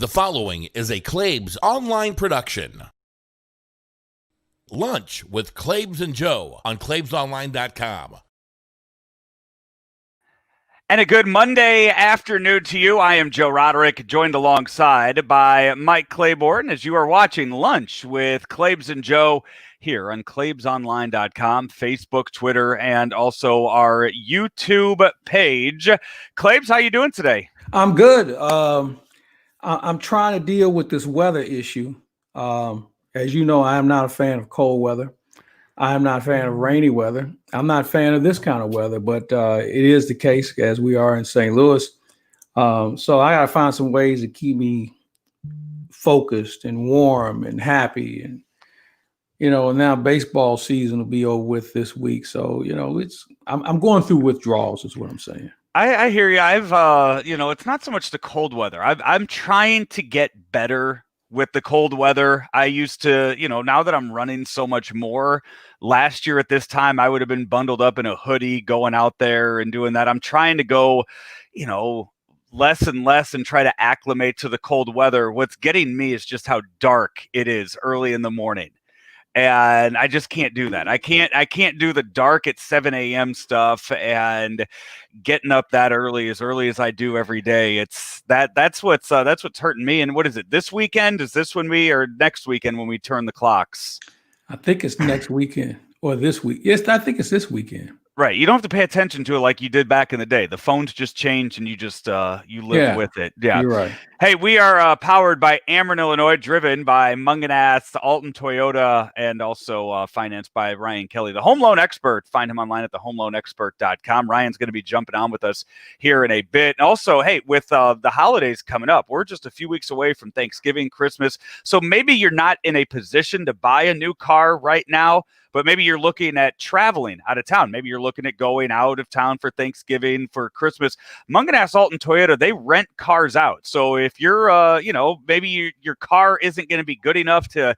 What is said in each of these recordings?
The following is a Claibs online production. Lunch with Claibs and Joe on claibsonline.com. And a good Monday afternoon to you. I am Joe Roderick, joined alongside by Mike Claiborne as you are watching Lunch with Claibs and Joe here on claibsonline.com, Facebook, Twitter, and also our YouTube page. Claibs, how you doing today? I'm good. I'm trying to deal with this weather issue. As you know, I am not a fan of cold weather. I am not a fan of rainy weather. I'm not a fan of this kind of weather, but it is the case as we are in St. Louis. So I got to find some ways to keep me focused and warm and happy. And, and now baseball season will be over with this week. So, I'm going through withdrawals is what I'm saying. I hear you. I've, it's not so much the cold weather. I'm trying to get better with the cold weather. I used to, now that I'm running so much more, last year at this time, I would have been bundled up in a hoodie going out there and doing that. I'm trying to go, less and less and try to acclimate to the cold weather. What's getting me is just how dark it is early in the morning. And I just can't do that. I can't do the dark at 7 a.m. stuff and getting up that early as I do every day. That's what's hurting me. And what is it? This weekend? Is this when or next weekend when we turn the clicks? I think it's next weekend or this week. Yes, I think it's this weekend. Right. You don't have to pay attention to it like you did back in the day. The phones just changed and you just you live with it. Yeah. You're right. Hey, we are powered by Ameren, Illinois, driven by Munganass, Alton Toyota, and also financed by Ryan Kelly, the home loan expert. Find him online at thehomeloanexpert.com. Ryan's going to be jumping on with us here in a bit. And also, hey, with the holidays coming up, we're just a few weeks away from Thanksgiving, Christmas. So maybe you're not in a position to buy a new car right now, but maybe you're looking at traveling out of town. Maybe you're looking at going out of town for Thanksgiving, for Christmas. Munganass, Alton Toyota, they rent cars out. So if you're, maybe your car isn't going to be good enough to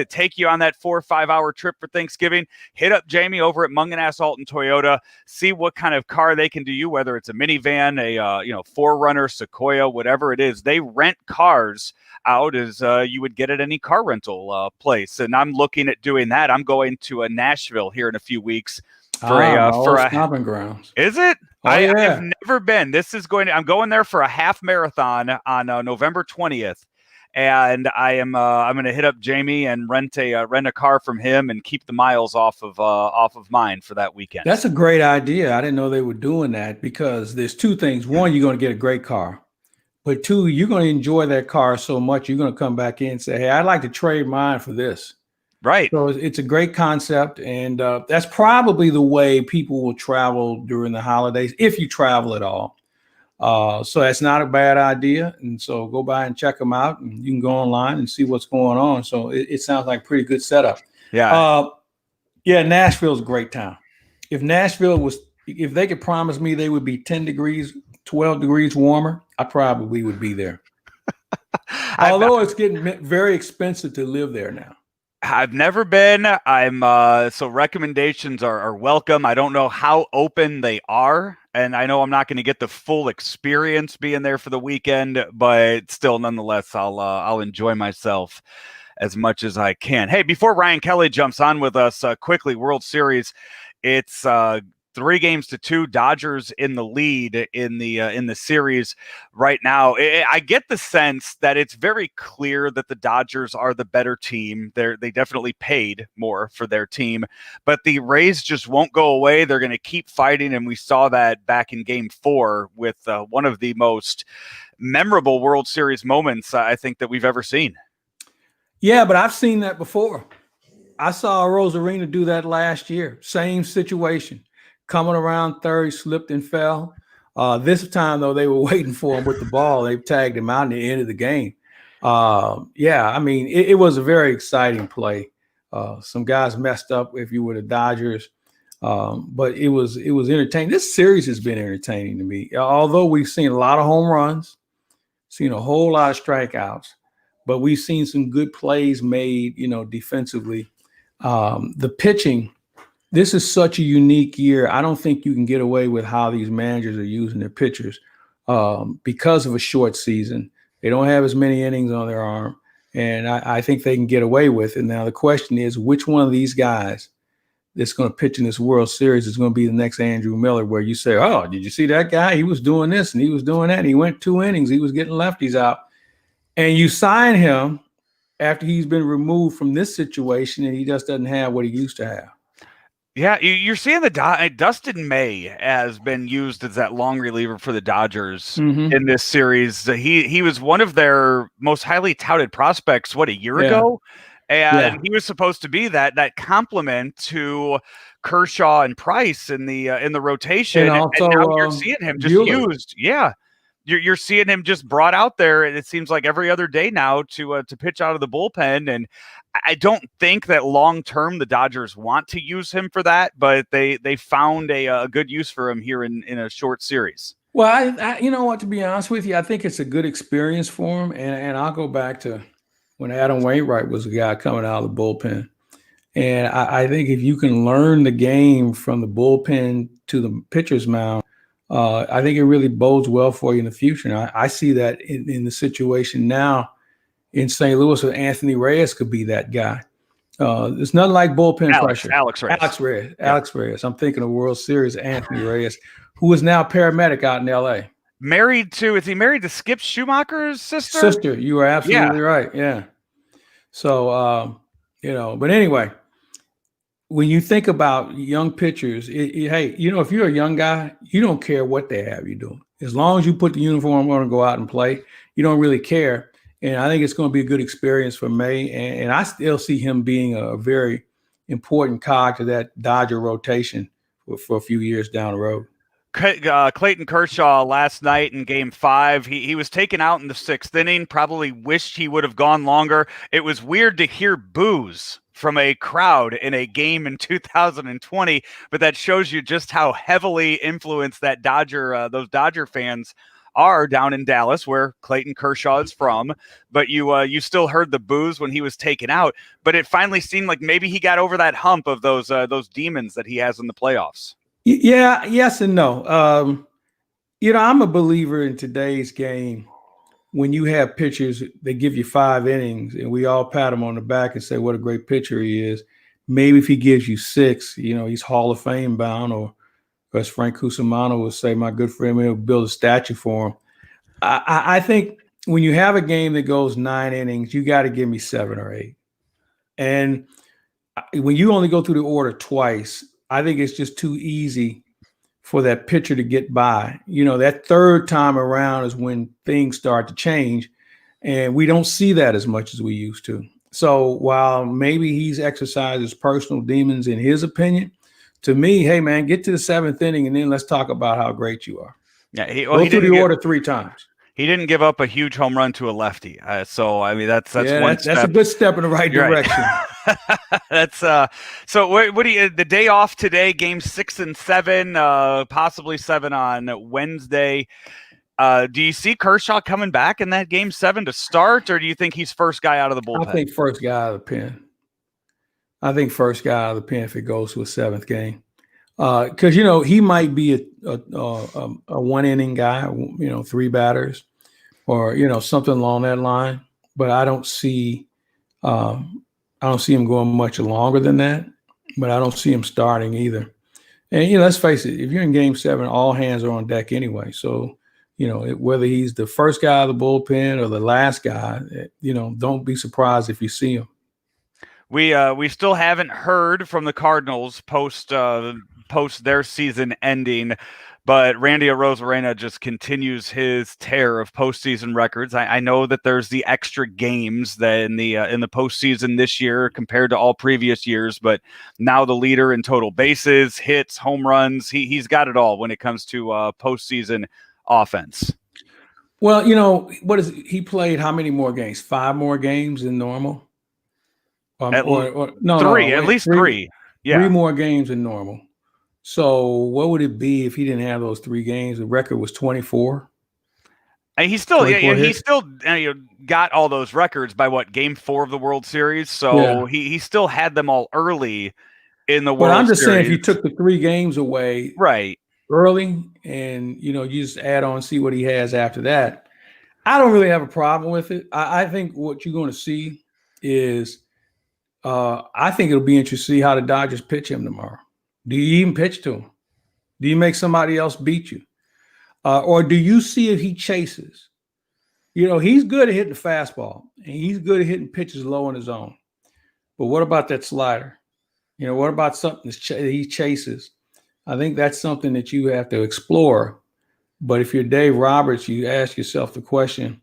take you on that 4 or 5 hour trip for Thanksgiving, hit up Jamie over at Munganass, Alton Toyota. See what kind of car they can do you, whether it's a minivan, a 4Runner, Sequoia, whatever it is. They rent cars out as you would get at any car rental place. And I'm looking at doing that. I'm going to Nashville here in a few weeks for a stomping grounds. Is it? Oh, I yeah. have never been. I'm going there for a half marathon on November 20th. And I'm going to hit up Jamie and rent a car from him and keep the miles off of mine for that weekend. That's a great idea. I didn't know they were doing that because there's two things. One, you're going to get a great car. But two, you're going to enjoy that car so much, you're going to come back in and say, hey, I'd like to trade mine for this. Right. So it's a great concept. And that's probably the way people will travel during the holidays, if you travel at all. So that's not a bad idea. And so go by and check them out. And you can go online and see what's going on. So it sounds like a pretty good setup. Yeah. Nashville's a great town. If they could promise me they would be 10 degrees, 12 degrees warmer, I probably would be there. Although it's getting very expensive to live there now. I've never been. So recommendations are welcome. I don't know how open they are, and I know I'm not going to get the full experience being there for the weekend, but still, nonetheless, I'll enjoy myself as much as I can. Hey, before Ryan Kelly jumps on with us, quickly, World Series, it's 3-2, Dodgers in the lead in the series right now. I get the sense that it's very clear that the Dodgers are the better team. They definitely paid more for their team, but the Rays just won't go away. They're going to keep fighting, and we saw that back in Game 4 with one of the most memorable World Series moments I think that we've ever seen. Yeah, but I've seen that before. I saw Rosarina do that last year. Same situation. Coming around third, slipped and fell. This time, though, they were waiting for him with the ball. They tagged him out in the end of the game. It was a very exciting play. Some guys messed up if you were the Dodgers, but it was entertaining. This series has been entertaining to me. Although we've seen a lot of home runs, seen a whole lot of strikeouts, but we've seen some good plays made, defensively. The pitching. This is such a unique year. I don't think you can get away with how these managers are using their pitchers because of a short season. They don't have as many innings on their arm, and I think they can get away with it. Now the question is, which one of these guys that's going to pitch in this World Series is going to be the next Andrew Miller, where you say, oh, did you see that guy? He was doing this and he was doing that. And he went 2 innings. He was getting lefties out. And you sign him after he's been removed from this situation and he just doesn't have what he used to have. Yeah, you're seeing Dustin May has been used as that long reliever for the Dodgers in this series. He was one of their most highly touted prospects, a year ago? And he was supposed to be that complement to Kershaw and Price in the rotation. And also, and now you're seeing him just used. Yeah. You're seeing him just brought out there, and it seems like every other day now to pitch out of the bullpen. And I don't think that long term the Dodgers want to use him for that, but they found a good use for him here in a short series. Well, I you know what, to be honest with you, I think it's a good experience for him. And I'll go back to when Adam Wainwright was the guy coming out of the bullpen. And I think if you can learn the game from the bullpen to the pitcher's mound, I think it really bodes well for you in the future. And I see that in the situation now in St. Louis, where Anthony Reyes could be that guy. There's nothing like bullpen pressure. Alex Reyes. I'm thinking of World Series, Anthony Reyes, who is now a paramedic out in L.A. Is he married to Skip Schumacher's sister? You are absolutely right. Yeah. So, but anyway, when you think about young pitchers, hey, if you're a young guy, you don't care what they have you doing. As long as you put the uniform on and go out and play, you don't really care. And I think it's going to be a good experience for May. And I still see him being a very important cog to that Dodger rotation for a few years down the road. Clayton Kershaw last night in Game 5, he was taken out in the 6th inning, probably wished he would have gone longer. It was weird to hear boos from a crowd in a game in 2020, but that shows you just how heavily influenced that those Dodger fans are down in Dallas, where Clayton Kershaw is from. But you still heard the boos when he was taken out. But it finally seemed like maybe he got over that hump of those demons that he has in the playoffs. Yeah, yes and no. I'm a believer in today's game. When you have pitchers, they give you 5 innings and we all pat him on the back and say what a great pitcher he is. Maybe if he gives you 6, he's Hall of Fame bound, or as Frank Cusimano would say, my good friend, he'll build a statue for him. I think when you have a game that goes 9 innings, you got to give me 7 or 8. And when you only go through the order twice, I think it's just too easy for that pitcher to get by. That 3rd time around is when things start to change, and we don't see that as much as we used to. So while maybe he's exercised his personal demons in his opinion, to me, hey, man, get to the 7th inning, and then let's talk about how great you are. Yeah, go through the order 3 times. He didn't give up a huge home run to a lefty. So, I mean, that's one step. That's a good step in the right direction. That's so what do you, the day off today, game 6 and 7, possibly 7 on Wednesday. Do you see Kershaw coming back in that game 7 to start, or do you think he's first guy out of the bullpen? I think first guy out of the pen. If it goes to a 7th game. Because, he might be a 1-inning guy, 3 batters, or, something along that line. But I don't see him going much longer than that, but I don't see him starting either. And, let's face it, if you're in game 7, all hands are on deck anyway. So, whether he's the first guy of the bullpen or the last guy, don't be surprised if you see him. We still haven't heard from the Cardinals post their season ending, but Randy Arozarena just continues his tear of postseason records. I know that there's the extra games that in the postseason this year compared to all previous years, but now the leader in total bases, hits, home runs, he's got it all when it comes to postseason offense. Well, he played how many more games? 5 more games than normal? At least 3. Yeah. 3 more games than normal. So what would it be if he didn't have those 3 games? The record was 24. And he still got all those records by game 4 of the World Series. So he still had them all early in the World Series. But I'm just saying, if you took the 3 games away right early, and you just add on, see what he has after that. I don't really have a problem with it. I think what you're going to see is I think it'll be interesting to see how the Dodgers pitch him tomorrow. Do you even pitch to him? Do you make somebody else beat you? Or do you see if he chases? You know, he's good at hitting the fastball, and he's good at hitting pitches low in his zone. But what about that slider? You know, what about something that he chases? I think that's something that you have to explore. But if you're Dave Roberts, you ask yourself the question,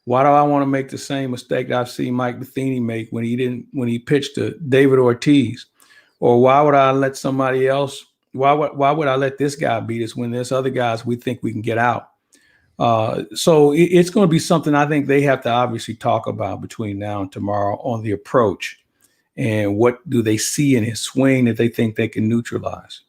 why do I want to make the same mistake I've seen Mike Matheny make when he pitched to David Ortiz? Or why would I let somebody else, why would I let this guy beat us when there's other guys we think we can get out? So it's going to be something I think they have to obviously talk about between now and tomorrow on the approach. And what do they see in his swing that they think they can neutralize?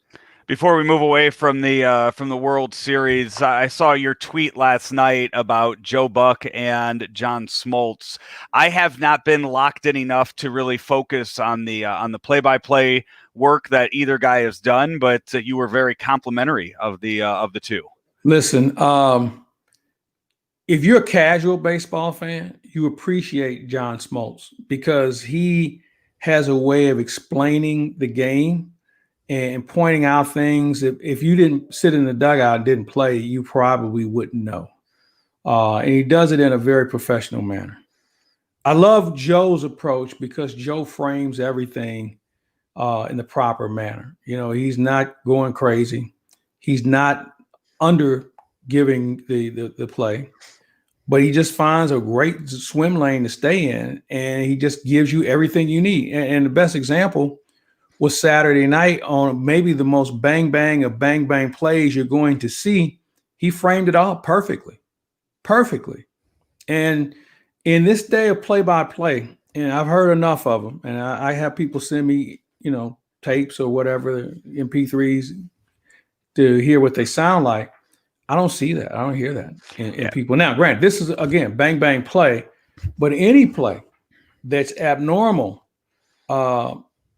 Before we move away from the World Series, I saw your tweet last night about Joe Buck and John Smoltz. I have not been locked in enough to really focus on the play-by-play work that either guy has done, but you were very complimentary of the two. Listen, if you're a casual baseball fan, you appreciate John Smoltz because he has a way of explaining the game and pointing out things. If you didn't sit in the dugout and didn't play, you probably wouldn't know. And he does it in a very professional manner. I love Joe's approach because Joe frames everything in the proper manner. You know, he's not going crazy. He's not under giving the play, but he just finds a great swim lane to stay in, and he just gives you everything you need. And the best example was Saturday night on maybe the most bang of bang plays you're going to see. He framed it all perfectly. And in this day of play-by-play, and I've heard enough of them, and I have people send me, you know, tapes or whatever, MP3s to hear what they sound like. I don't see that. I don't hear that in people. Now, granted, this is, again, bang play, but any play that's abnormal,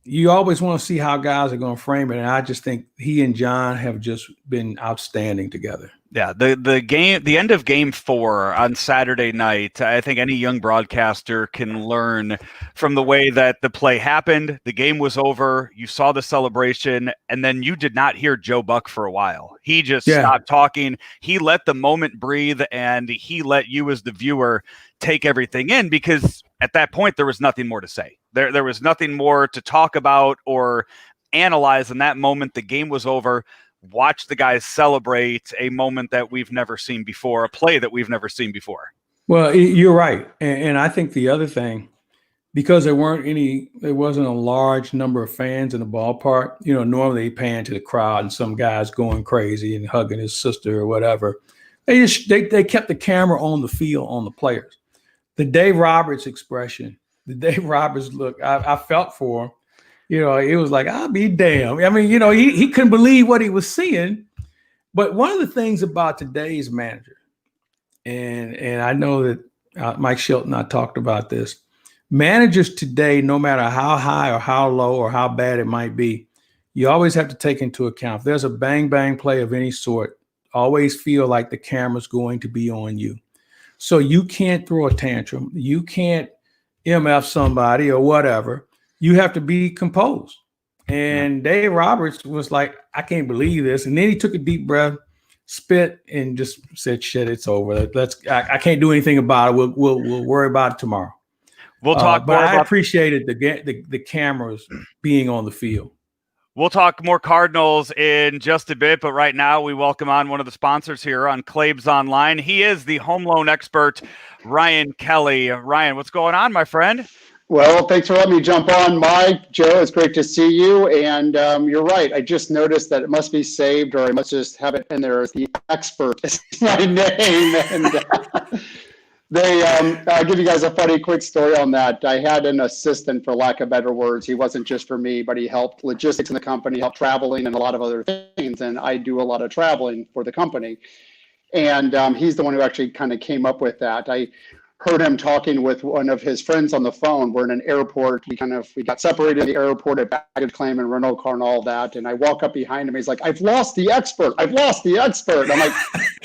you always want to see how guys are going to frame it. And I just think he and John have just been outstanding together. Yeah, the end of Game 4 on Saturday night, I think any young broadcaster can learn from the way that the play happened. The game was over. You saw the celebration, and then you did not hear Joe Buck for a while. He just stopped talking. He let the moment breathe, and he let you as the viewer take everything in because at that point there was nothing more to say. There was nothing more to talk about or analyze in that moment. The game was over. Watch the guys celebrate a moment that we've never seen before, a play that we've never seen before. Well, you're right. And I think the other thing, because there wasn't a large number of fans in the ballpark, you know, normally they pan to the crowd and some guy's going crazy and hugging his sister or whatever. They kept the camera on the field, on the players. The Dave Roberts expression, the Dave Roberts look, I felt for him. You know, it was like, I'll be damned. I mean, you know, he couldn't believe what he was seeing. But one of the things about today's manager, and I know that Mike Shelton and I talked about this, managers today, no matter how high or how low or how bad it might be, you always have to take into account, if there's a bang play of any sort, always feel like the camera's going to be on you. So you can't throw a tantrum. You can't MF somebody or whatever. You have to be composed. And Dave Roberts was like, I can't believe this. And then he took a deep breath, spit, and just said, shit, it's over. I can't do anything about it. We'll worry about it tomorrow. We'll talk more. But I appreciated the cameras being on the field. We'll talk more Cardinals in just a bit, but right now we welcome on one of the sponsors here on Claibs Online. He is the home loan expert, Ryan Kelly. Ryan, what's going on, my friend? Well, thanks for letting me jump on, Mike. Joe, it's great to see you. And you're right. I just noticed that it must be saved, or I must just have it in there as the expert is my name. And I'll give you guys a funny quick story on that. I had an assistant, for lack of better words. He wasn't just for me, but he helped logistics in the company, helped traveling and a lot of other things. And I do a lot of traveling for the company. And he's the one who actually kind of came up with that. I heard him talking with one of his friends on the phone. We're in an airport. We got separated at the airport at baggage claim and rental car and all that. And I walk up behind him. He's like, I've lost the expert. I've lost the expert. I'm like,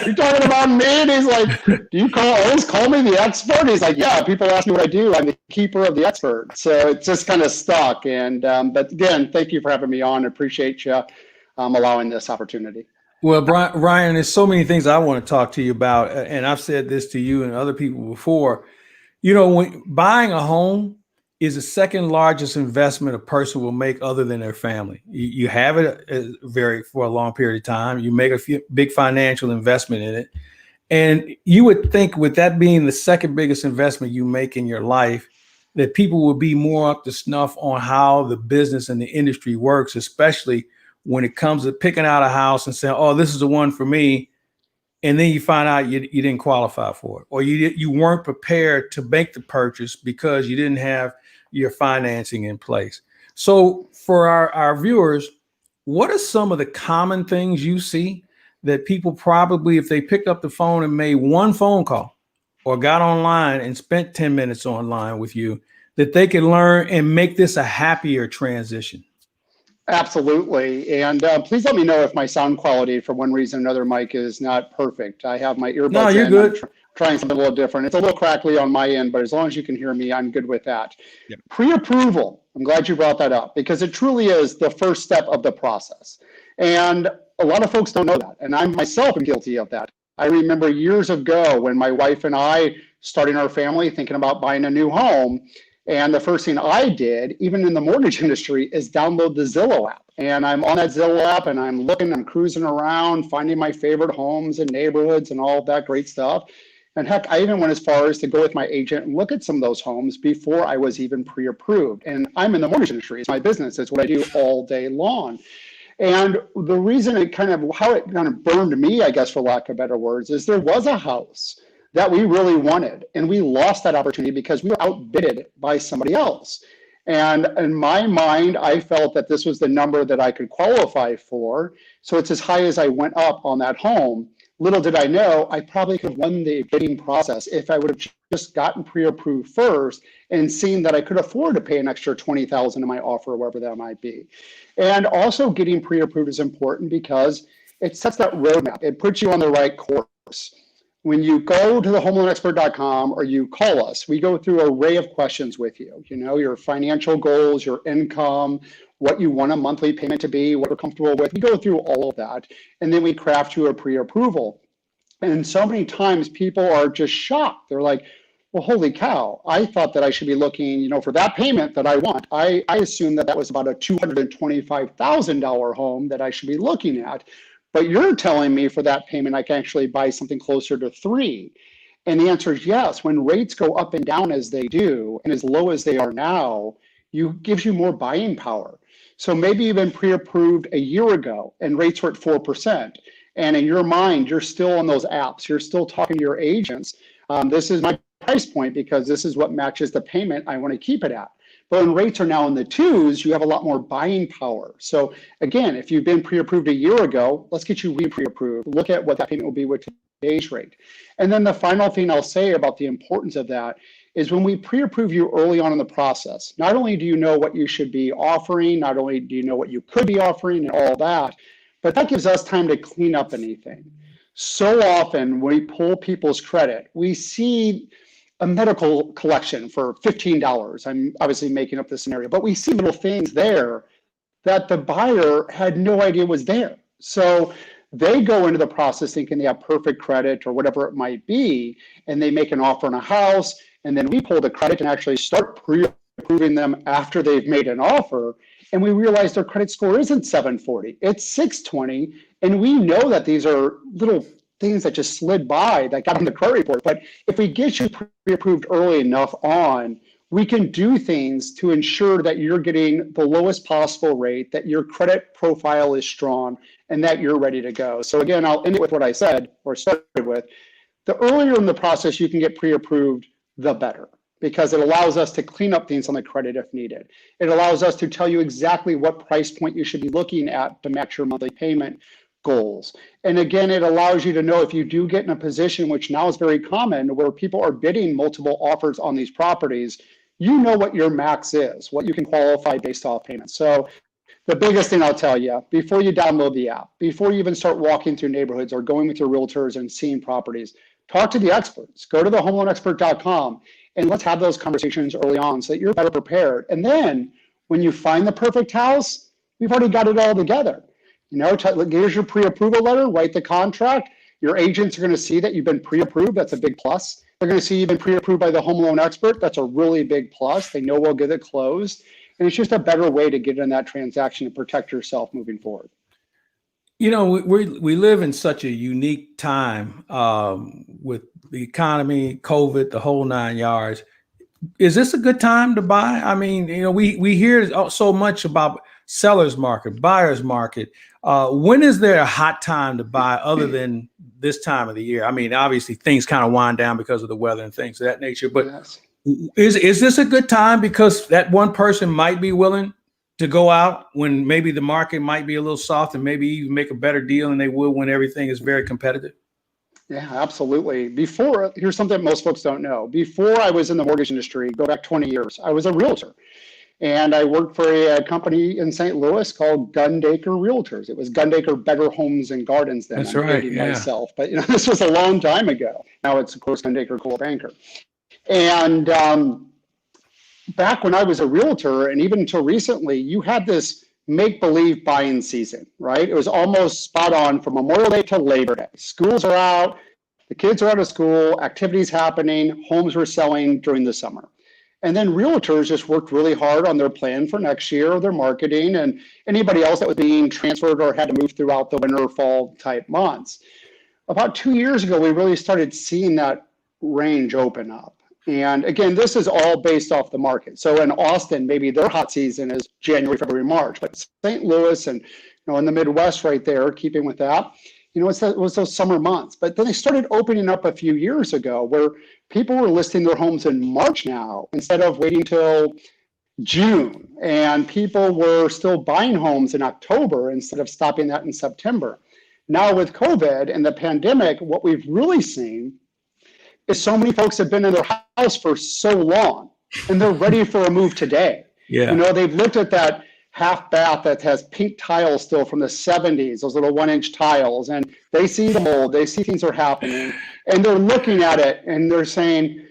you're talking about me? And he's like, do you always call me the expert? He's like, yeah, people ask me what I do. I'm the keeper of the expert. So it's just kind of stuck. And, but again, thank you for having me on. I appreciate you allowing this opportunity. Well, Ryan, there's so many things I want to talk to you about, and I've said this to you and other people before. You know, when buying a home is the second largest investment a person will make other than their family. You have it for a long period of time. You make a big financial investment in it. And you would think with that being the second biggest investment you make in your life, that people would be more up to snuff on how the business and the industry works, especially when it comes to picking out a house and saying, oh, this is the one for me. And then you find out you didn't qualify for it, or you weren't prepared to make the purchase because you didn't have your financing in place. So for our viewers, what are some of the common things you see that people probably, if they picked up the phone and made one phone call or got online and spent 10 minutes online with you, that they can learn and make this a happier transition? Absolutely. And please let me know if my sound quality for one reason or another, Mike, is not perfect. I have my earbuds No, you're in. good. I'm trying something a little different. It's a little crackly on my end, but as long as you can hear me, I'm good with that. Yep. Pre-approval. I'm glad you brought that up because it truly is the first step of the process. And a lot of folks don't know that. And I myself am guilty of that. I remember years ago when my wife and I starting our family, thinking about buying a new home. And the first thing I did, even in the mortgage industry, is download the Zillow app. And I'm on that Zillow app and I'm looking, I'm cruising around, finding my favorite homes and neighborhoods and all of that great stuff. And heck, I even went as far as to go with my agent and look at some of those homes before I was even pre-approved. And I'm in the mortgage industry. It's my business. It's what I do all day long. And the reason how it kind of burned me, I guess, for lack of better words, is there was a house that we really wanted, and we lost that opportunity because we were outbidded by somebody else. And in my mind, I felt that this was the number that I could qualify for. So it's as high as I went up on that home. Little did I know, I probably could have won the bidding process if I would have just gotten pre-approved first and seen that I could afford to pay an extra $20,000 in my offer, or whatever that might be. And also getting pre-approved is important because it sets that roadmap. It puts you on the right course. When you go to the homeloanexpert.com or you call us, we go through an array of questions with you. You know, your financial goals, your income, what you want a monthly payment to be, what you're comfortable with. We go through all of that, and then we craft you a pre-approval. And so many times people are just shocked. They're like, well, holy cow, I thought that I should be looking, you know, for that payment that I want. I assumed that was about a $225,000 home that I should be looking at. But you're telling me for that payment, I can actually buy something closer to $3,000. And the answer is yes. When rates go up and down as they do, and as low as they are now, gives you more buying power. So maybe you've been pre-approved a year ago and rates were at 4%. And in your mind, you're still on those apps. You're still talking to your agents. This is my price point because this is what matches the payment I want to keep it at. But when rates are now in the 2s, you have a lot more buying power. So again, if you've been pre-approved a year ago, let's get you re-pre-approved. Look at what that payment will be with today's rate. And then the final thing I'll say about the importance of that is when we pre-approve you early on in the process, not only do you know what you should be offering, not only do you know what you could be offering and all that, but that gives us time to clean up anything. So often when we pull people's credit, we see a medical collection for $15. I'm obviously making up this scenario, but we see little things there that the buyer had no idea was there. So they go into the process thinking they have perfect credit or whatever it might be, and they make an offer on a house, and then we pull the credit and actually start pre-approving them after they've made an offer, and we realize their credit score isn't 740, it's 620, and we know that these are little things that just slid by that got on the credit report. But if we get you pre-approved early enough on, we can do things to ensure that you're getting the lowest possible rate, that your credit profile is strong, and that you're ready to go. So again, I'll end it with what I said or started with. The earlier in the process you can get pre-approved, the better, because it allows us to clean up things on the credit if needed. It allows us to tell you exactly what price point you should be looking at to match your monthly payment. goals. And again, it allows you to know if you do get in a position, which now is very common, where people are bidding multiple offers on these properties, you know what your max is, what you can qualify based off payments. So the biggest thing I'll tell you, before you download the app, before you even start walking through neighborhoods or going with your realtors and seeing properties, talk to the experts. Go to thehomeloanexpert.com and let's have those conversations early on so that you're better prepared. And then when you find the perfect house, we've already got it all together. You know, here's your pre-approval letter, write the contract. Your agents are going to see that you've been pre-approved. That's a big plus. They're going to see you've been pre-approved by the home loan expert. That's a really big plus. They know we'll get it closed. And it's just a better way to get in that transaction and protect yourself moving forward. You know, we live in such a unique time with the economy, COVID, the whole 9 yards. Is this a good time to buy? I mean, you know, we hear so much about seller's market, buyer's market. When is there a hot time to buy other than this time of the year? I mean, obviously things kind of wind down because of the weather and things of that nature, but Yes. Is this a good time because that one person might be willing to go out when maybe the market might be a little soft and maybe even make a better deal than they will when everything is very competitive? Yeah, absolutely. Here's something most folks don't know. Before I was in the mortgage industry, go back 20 years, I was a realtor. And I worked for a company in St. Louis called Gundaker Realtors. It was Gundaker Better Homes and Gardens then. That's I'm right, dating yeah. myself, but you know, this was a long time ago. Now it's, of course, Gundaker Coldwell Banker. And back when I was a realtor, and even until recently, you had this make-believe buying season, right? It was almost spot on from Memorial Day to Labor Day. Schools are out, the kids are out of school, activities happening, homes were selling during the summer. And then realtors just worked really hard on their plan for next year, their marketing, and anybody else that was being transferred or had to move throughout the winter or fall type months. About 2 years ago, we really started seeing that range open up. And again, this is all based off the market. So in Austin, maybe their hot season is January, February, March, but St. Louis and in the Midwest right there, keeping with that, it was those summer months. But then they started opening up a few years ago where people were listing their homes in March now instead of waiting till June. And people were still buying homes in October instead of stopping that in September. Now with COVID and the pandemic, what we've really seen is so many folks have been in their house for so long and they're ready for a move today. Yeah. They've looked at that half bath that has pink tiles still from the 70s, those little 1-inch tiles, and they see the mold, they see things are happening, and they're looking at it and they're saying,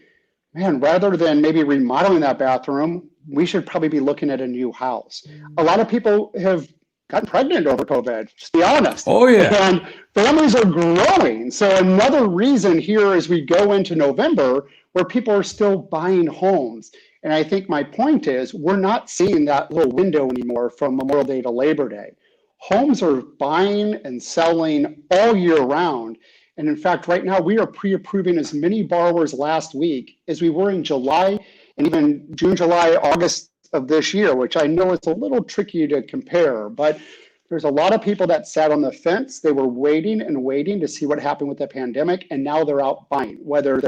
man, rather than maybe remodeling that bathroom, we should probably be looking at a new house. A lot of people have gotten pregnant over COVID, just be honest. Oh, yeah. And families are growing. So another reason here as we go into November where people are still buying homes. And I think my point is we're not seeing that little window anymore from Memorial Day to Labor Day. Homes are buying and selling all year round. And in fact, right now we are pre-approving as many borrowers last week as we were in July and even June, July, August of this year, which I know it's a little tricky to compare, but there's a lot of people that sat on the fence. They were waiting and waiting to see what happened with the pandemic, and now they're out buying, whether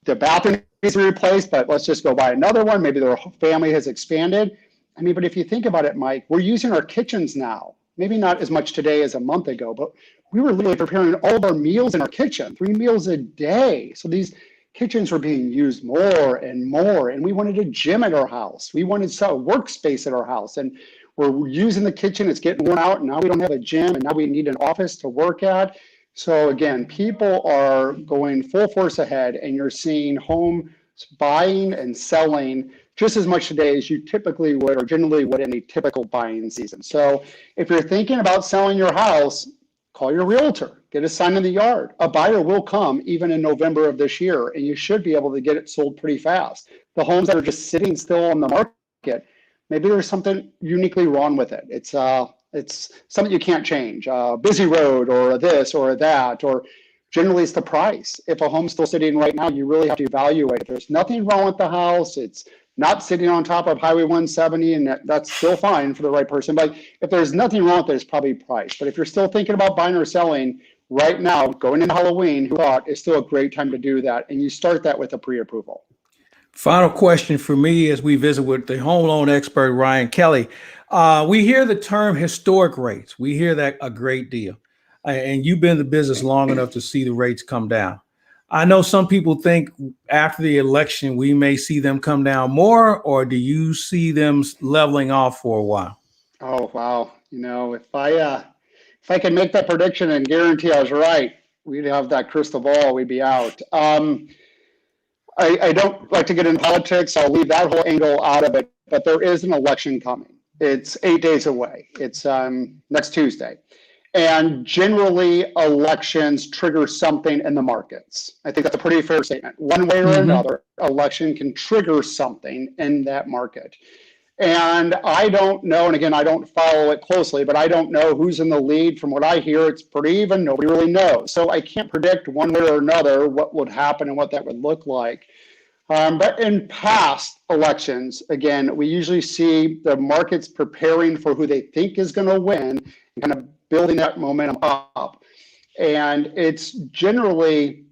the bathroom needs to be replaced, but let's just go buy another one. Maybe their family has expanded. I mean, but if you think about it, Mike, we're using our kitchens now, maybe not as much today as a month ago, but we were literally preparing all of our meals in our kitchen, 3 meals a day. So these kitchens were being used more and more, and we wanted a gym at our house. We wanted a workspace at our house, and we're using the kitchen. It's getting worn out, and now we don't have a gym, and now we need an office to work at. So again, people are going full force ahead, and you're seeing homes buying and selling just as much today as you typically would or generally would in a typical buying season. So if you're thinking about selling your house, call your realtor, get a sign in the yard. A buyer will come even in November of this year, and you should be able to get it sold pretty fast. The homes that are just sitting still on the market, maybe there's something uniquely wrong with it. It's something you can't change, busy road or this or that, or generally it's the price. If a home's still sitting right now, you really have to evaluate. If there's nothing wrong with the house, it's not sitting on top of Highway 170, and that's still fine for the right person. But if there's nothing wrong with it, it's probably price. But if you're still thinking about buying or selling right now, going into Halloween, is still a great time to do that. And you start that with a pre-approval. Final question for me as we visit with the home loan expert, Ryan Kelly. We hear the term historic rates. We hear that a great deal. and you've been in the business long enough to see the rates come down. I know some people think after the election we may see them come down more, or do you see them leveling off for a while? Oh, wow. If I could make that prediction and guarantee I was right, we'd have that crystal ball, we'd be out. I don't like to get into politics. I'll leave that whole angle out of it, but there is an election coming. It's 8 days away. It's next Tuesday. And generally, elections trigger something in the markets. I think that's a pretty fair statement. One way or another, election can trigger something in that market. And I don't know, and again, I don't follow it closely, but I don't know who's in the lead. From what I hear, it's pretty even. Nobody really knows. So I can't predict one way or another what would happen and what that would look like. But in past elections, again, we usually see the markets preparing for who they think is going to win and kind of building that momentum up. And it's generally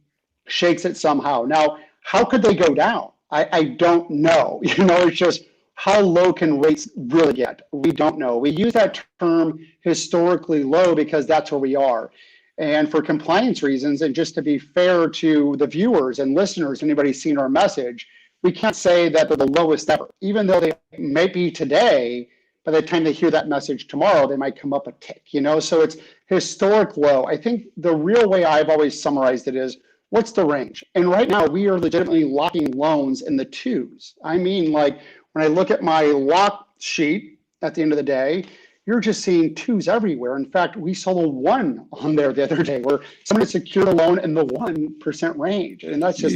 shakes it somehow. Now, how could they go down? I don't know. It's just, how low can rates really get? We don't know. We use that term historically low because that's where we are. And for compliance reasons, and just to be fair to the viewers and listeners, anybody seen our message, we can't say that they're the lowest ever. Even though they may be today, by the time they hear that message tomorrow, they might come up a tick, So it's historic low. I think the real way I've always summarized it is, what's the range? And right now, we are legitimately locking loans in the twos. I mean, like, when I look at my lock sheet at the end of the day, you're just seeing twos everywhere. In fact, we saw a one on there the other day where somebody secured a loan in the 1% range. And that's just,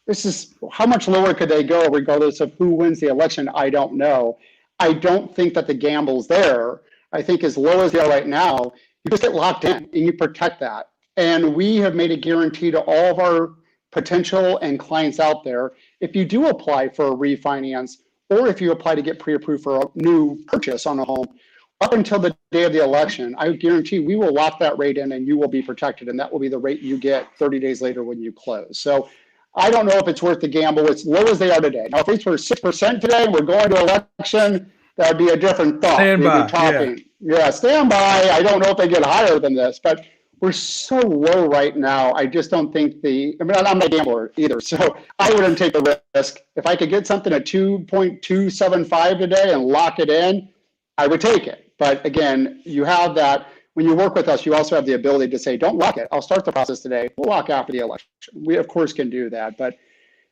this is, how much lower could they go regardless of who wins the election? I don't know. I don't think that the gamble's there. I think as low as they are right now, you just get locked in and you protect that. And we have made a guarantee to all of our potential and clients out there, if you do apply for a refinance, or if you apply to get pre-approved for a new purchase on a home, up until the day of the election, I guarantee we will lock that rate in and you will be protected. And that will be the rate you get 30 days later when you close. So I don't know if it's worth the gamble. It's low as they are today. Now, if rates were 6% today and we're going to election, that would be a different thought. Stand by. Yeah, stand by. I don't know if they get higher than this, but we're so low right now. I just don't think I'm not a gambler either, so I wouldn't take the risk. If I could get something at 2.275 today and lock it in, I would take it. But again, you have that. When you work with us, you also have the ability to say, don't lock it. I'll start the process today. We'll lock after the election. We, of course, can do that. But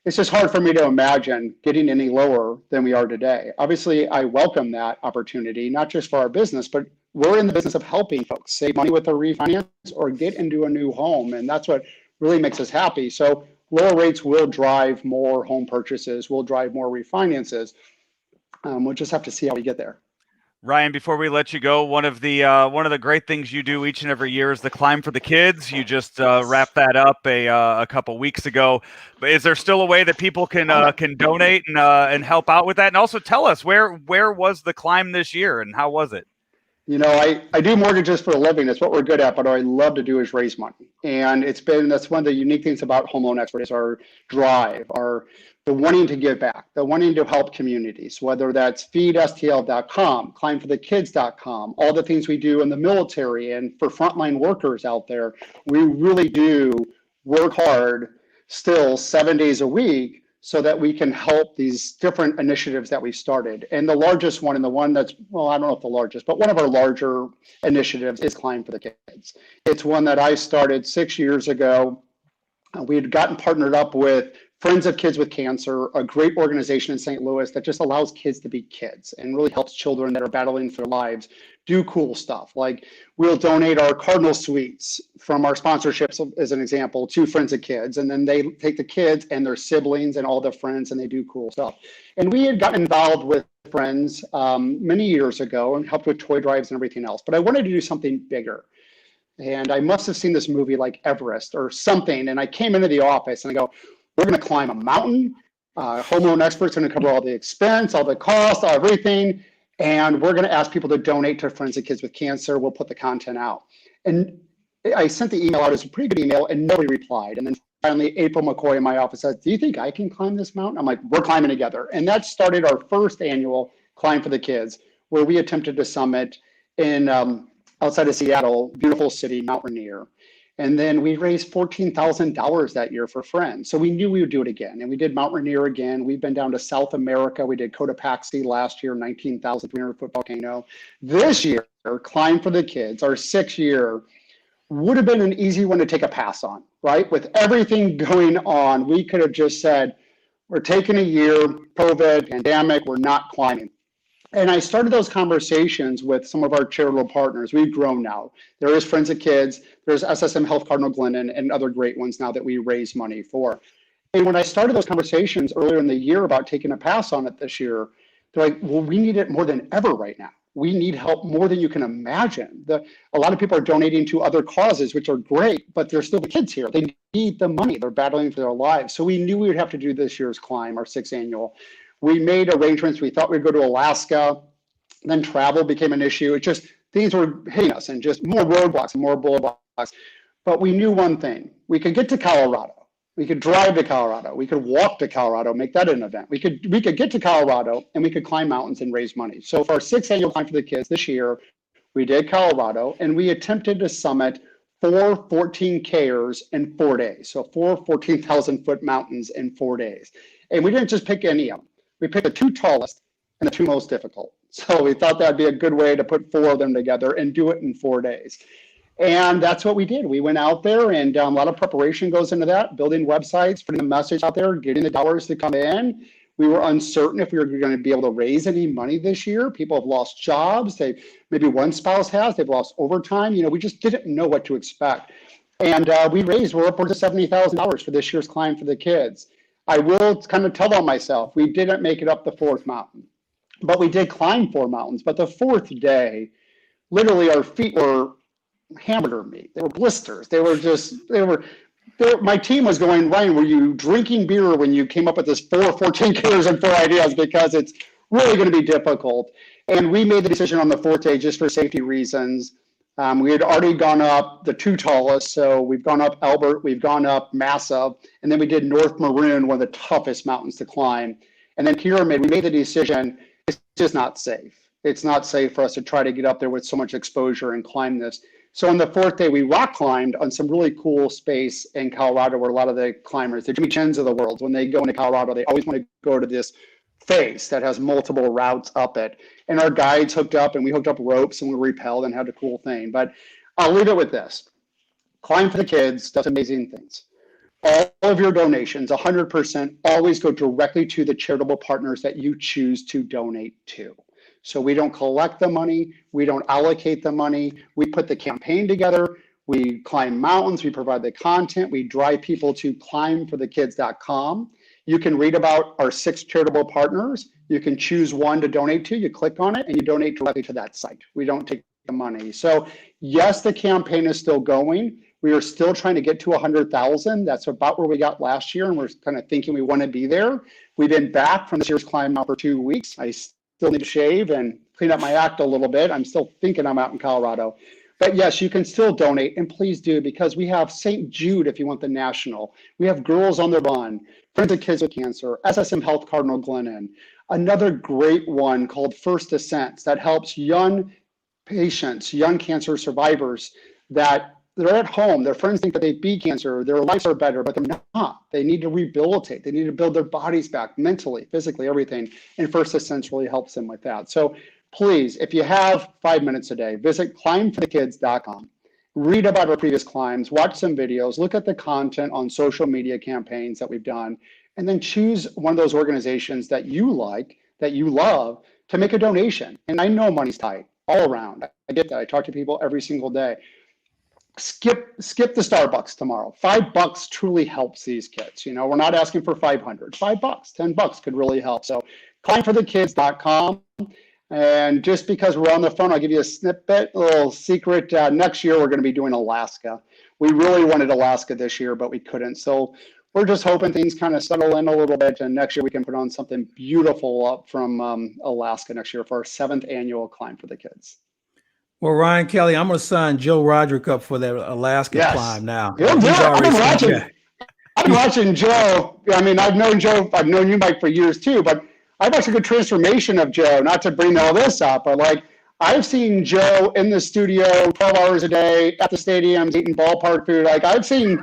it's just hard for me to imagine getting any lower than we are today. Obviously, I welcome that opportunity, not just for our business, but we're in the business of helping folks save money with a refinance or get into a new home. And that's what really makes us happy. So lower rates will drive more home purchases, will drive more refinances. We'll just have to see how we get there. Ryan, before we let you go, one of the great things you do each and every year is the Climb for the Kids. You just wrapped that up a couple weeks ago. But is there still a way that people can donate and help out with that? And also tell us where was the climb this year and how was it? I do mortgages for a living. That's what we're good at, but what I love to do is raise money. And that's one of the unique things about Home Loan Expert is our drive, the wanting to give back, the wanting to help communities, whether that's feedstl.com, climbforthekids.com, all the things we do in the military and for frontline workers out there. We really do work hard still 7 days a week so that we can help these different initiatives that we started. And the largest one, and the one that's, well, I don't know if the largest, but one of our larger initiatives is Climb for the Kids. It's one that I started 6 years ago. We had gotten partnered up with Friends of Kids with Cancer, a great organization in St. Louis that just allows kids to be kids and really helps children that are battling for their lives do cool stuff. Like we'll donate our Cardinals suites from our sponsorships, as an example, to Friends of Kids. And then they take the kids and their siblings and all their friends and they do cool stuff. And we had gotten involved with Friends many years ago and helped with toy drives and everything else. But I wanted to do something bigger. And I must have seen this movie like Everest or something. And I came into the office and I go, we're going to climb a mountain. Home Loan Expert's going to cover all the expense, all the cost, everything. And we're going to ask people to donate to Friends of Kids with Cancer. We'll put the content out. And I sent the email out. It was a pretty good email and nobody replied. And then finally, April McCoy in my office said, do you think I can climb this mountain? I'm like, we're climbing together. And that started our first annual Climb for the Kids, where we attempted to summit in outside of Seattle, beautiful city, Mount Rainier. And then we raised $14,000 that year for friends. So we knew we would do it again. And we did Mount Rainier again. We've been down to South America. We did Cotopaxi last year, 19,300 foot volcano. This year, Climb for the Kids, our 6th year, would have been an easy one to take a pass on, right? With everything going on, we could have just said, we're taking a year, COVID, pandemic, we're not climbing. And I started those conversations with some of our charitable partners. We've grown now. There is Friends of Kids, there's SSM Health Cardinal Glennon, and other great ones now that we raise money for. And when I started those conversations earlier in the year about taking a pass on it this year, they're like, well, we need it more than ever right now. We need help more than you can imagine. A lot of people are donating to other causes, which are great, but there's still the kids here. They need the money. They're battling for their lives. So we knew we would have to do this year's climb, our 6th annual. We made arrangements. We thought we'd go to Alaska. Then travel became an issue. It just, things were hitting us and just more roadblocks and more roadblocks. But we knew one thing. We could get to Colorado. We could drive to Colorado. We could walk to Colorado, make that an event. We could get to Colorado and we could climb mountains and raise money. So for our 6th annual Climb for the Kids this year, we did Colorado and we attempted to summit 4 14Kers in 4 days. So 4 14,000 foot mountains in 4 days. And we didn't just pick any of them. We picked the 2 tallest and the 2 most difficult. So we thought that'd be a good way to put 4 of them together and do it in 4 days. And that's what we did. We went out there and a lot of preparation goes into that, building websites, putting the message out there, getting the dollars to come in. We were uncertain if we were going to be able to raise any money this year. People have lost jobs. Maybe one spouse has. They've lost overtime. We just didn't know what to expect. And we're upwards of $70,000 for this year's Climb for the Kids. I will kind of tell on myself, we didn't make it up the 4th mountain, but we did climb 4 mountains. But the 4th day, literally our feet were hamburger meat. They were blisters. My team was going, Ryan, were you drinking beer when you came up with this 4 14Kers and 4 ideas? Because it's really going to be difficult. And we made the decision on the 4th day just for safety reasons. We had already gone up the 2 tallest. So we've gone up Albert, we've gone up Massa, and then we did North Maroon, one of the toughest mountains to climb. And then Pyramid, we made the decision, it's just not safe. It's not safe for us to try to get up there with so much exposure and climb this. So on the 4th day, we rock climbed on some really cool space in Colorado where a lot of the climbers, the Jimmy Chins of the world, when they go into Colorado, they always want to go to this face that has multiple routes up it. And our guides hooked up and we hooked up ropes and we rappelled and had a cool thing. But I'll leave it with this. Climb for the Kids does amazing things. All of your donations, 100%, always go directly to the charitable partners that you choose to donate to. So we don't collect the money, we don't allocate the money, we put the campaign together, we climb mountains, we provide the content, we drive people to climbforthekids.com. You can read about our 6 charitable partners, you can choose one to donate to, you click on it and you donate directly to that site. We don't take the money. So yes, the campaign is still going. We are still trying to get to 100,000. That's about where we got last year and we're kind of thinking we want to be there. We've been back from this year's climb now for 2 weeks. I still need to shave and clean up my act a little bit. I'm still thinking I'm out in Colorado. But yes, you can still donate, and please do, because we have St. Jude if you want the national. We have Girls on the Run, Friends of Kids with Cancer, SSM Health Cardinal Glennon. Another great one called First Ascents that helps young patients, young cancer survivors that they're at home, their friends think that they beat cancer, their lives are better, but they're not. They need to rehabilitate. They need to build their bodies back mentally, physically, everything. And First Ascents really helps them with that. So please, if you have 5 minutes a day, visit climbforthekids.com. Read about our previous climbs, watch some videos, look at the content on social media campaigns that we've done, and then choose one of those organizations that you like, that you love, to make a donation. And I know money's tight all around. I get that. I talk to people every single day. Skip the Starbucks tomorrow. $5 truly helps these kids. We're not asking for 500. $5, $10 could really help. So climbforthekids.com. And just because we're on the phone, I'll give you a snippet, a little secret. Next year, we're going to be doing Alaska. We really wanted Alaska this year, but we couldn't. So we're just hoping things kind of settle in a little bit. And next year, we can put on something beautiful up from Alaska next year for our 7th annual Climb for the Kids. Well, Ryan Kelly, I'm going to sign Joe Roderick up for that Alaska climb now. I've been watching Joe. I mean, I've known Joe. I've known you, Mike, for years too. But I've watched a good transformation of Joe. Not to bring all this up, but I've seen Joe in the studio 12 hours a day at the stadiums eating ballpark food. Like I've seen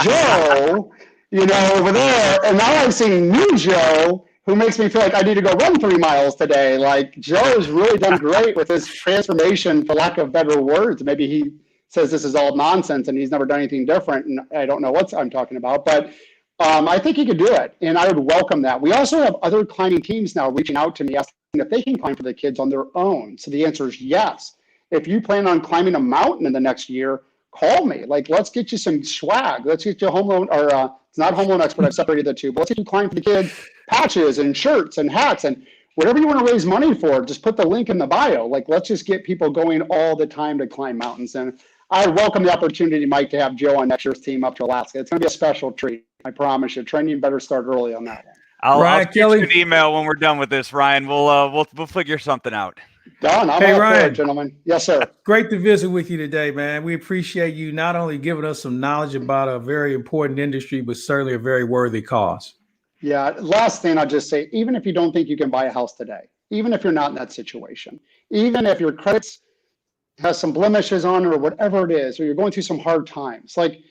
Joe, over there, and now I've seen new Joe, who makes me feel like I need to go run 3 miles today. Like Joe has really done great with his transformation, for lack of better words. Maybe he says this is all nonsense and he's never done anything different, and I don't know what I'm talking about, but I think he could do it, and I would welcome that. We also have other climbing teams now reaching out to me asking if they can climb for the kids on their own. So the answer is yes. If you plan on climbing a mountain in the next year, call me. Like, let's get you some swag. Let's get you a home loan, or it's not home loan expert. I've separated the two, but let's get you climbing for the kids, patches and shirts and hats and whatever you want to raise money for. Just put the link in the bio. Like, let's just get people going all the time to climb mountains. And I welcome the opportunity, Mike, to have Joe on next year's team up to Alaska. It's going to be a special treat. I promise you. Training better start early on that one. I'll shoot you an email when we're done with this, Ryan. We'll figure something out. Done. I'm all for it, gentlemen. Yes, sir. Great to visit with you today, man. We appreciate you not only giving us some knowledge about a very important industry, but certainly a very worthy cause. Yeah. Last thing I'll just say, even if you don't think you can buy a house today, even if you're not in that situation, even if your credits has some blemishes on or whatever it is, or you're going through some hard times, like,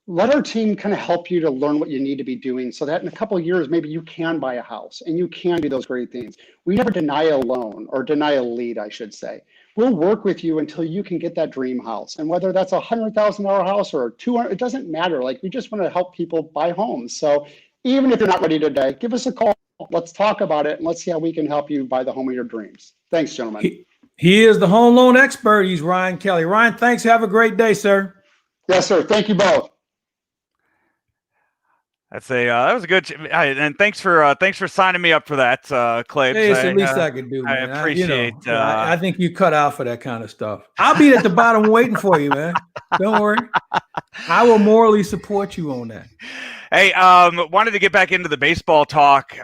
let our team kind of help you to learn what you need to be doing so that in a couple of years, maybe you can buy a house and you can do those great things. We never deny a loan, or deny a lead, I should say. We'll work with you until you can get that dream house. And whether that's $100,000 house or 200, it doesn't matter. Like, we just want to help people buy homes. So even if you're not ready today, give us a call. Let's talk about it and let's see how we can help you buy the home of your dreams. Thanks, gentlemen. He is the home loan expert. He's Ryan Kelly. Ryan, thanks. Have a great day, sir. Yes, sir. Thank you both. That was a good, and thanks for signing me up for that, Claibs. Hey, it's the least I could do, man. I appreciate. I think you cut out for that kind of stuff. I'll be at the bottom waiting for you, man. Don't worry. I will morally support you on that. Hey, wanted to get back into the baseball talk